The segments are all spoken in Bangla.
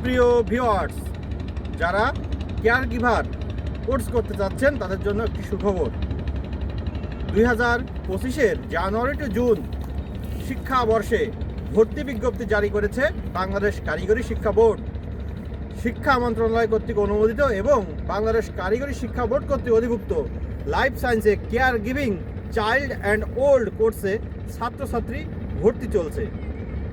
সুপ্রিয় ভিউয়ার্স, যারা কেয়ার গিভার কোর্স করতে চাচ্ছেন তাদের জন্য একটি সুখবর। 2025-এর জানুয়ারি টু জুন শিক্ষাবর্ষে ভর্তি বিজ্ঞপ্তি জারি করেছে বাংলাদেশ কারিগরি শিক্ষা বোর্ড। শিক্ষা মন্ত্রণালয় কর্তৃক অনুমোদিত এবং বাংলাদেশ কারিগরি শিক্ষা বোর্ড কর্তৃক অধিভুক্ত লাইফ সায়েন্সে care giving child and old কোর্সে ছাত্রছাত্রী ভর্তি চলছে।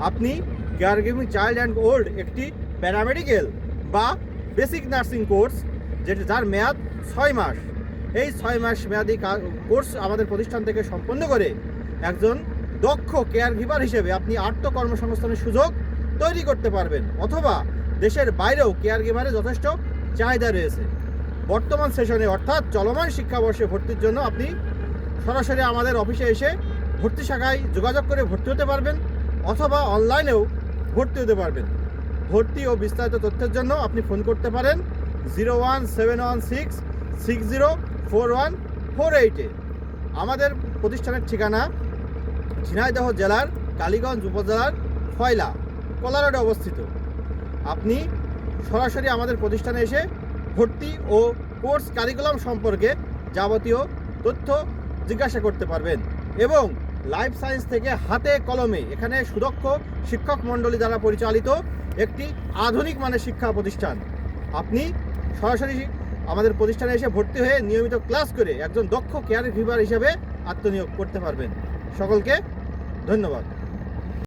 আপনি care giving child and old একটি প্যারামেডিক্যাল বা বেসিক নার্সিং কোর্স, যার মেয়াদ 6 মাস। এই 6 মাস মেয়াদী কোর্স আমাদের প্রতিষ্ঠান থেকে সম্পন্ন করে একজন দক্ষ কেয়ার গিভার হিসেবে আপনি আত্মকর্মসংস্থানের সুযোগ তৈরি করতে পারবেন, অথবা দেশের বাইরেও কেয়ার গিভারে যথেষ্ট চাহিদা রয়েছে। বর্তমান সেশনে অর্থাৎ চলমান শিক্ষাবর্ষে ভর্তির জন্য আপনি সরাসরি আমাদের অফিসে এসে ভর্তি শাখায় যোগাযোগ করে ভর্তি হতে পারবেন, অথবা অনলাইনেও ভর্তি হতে পারবেন। ভর্তি ও বিস্তারিত তথ্যের জন্য আপনি ফোন করতে পারেন 01716604148-এ। আমাদের প্রতিষ্ঠানের ঠিকানা ঝিনাইদহ জেলার কালীগঞ্জ উপজেলার ফয়লা কলারোডে অবস্থিত। আপনি সরাসরি আমাদের প্রতিষ্ঠানে এসে ভর্তি ও কোর্স কারিকুলাম সম্পর্কে যাবতীয় তথ্য জিজ্ঞাসা করতে পারবেন এবং লাইফ সায়েন্স থেকে হাতে কলমে এখানে সুদক্ষ শিক্ষক মণ্ডলী দ্বারা পরিচালিত একটি আধুনিক মানের শিক্ষা প্রতিষ্ঠান। আপনি সরাসরি আমাদের প্রতিষ্ঠানে এসে ভর্তি হয়ে নিয়মিত ক্লাস করে একজন দক্ষ কেয়ার গিভার হিসেবে আত্মনিয়োগ করতে পারবেন। সকলকে ধন্যবাদ।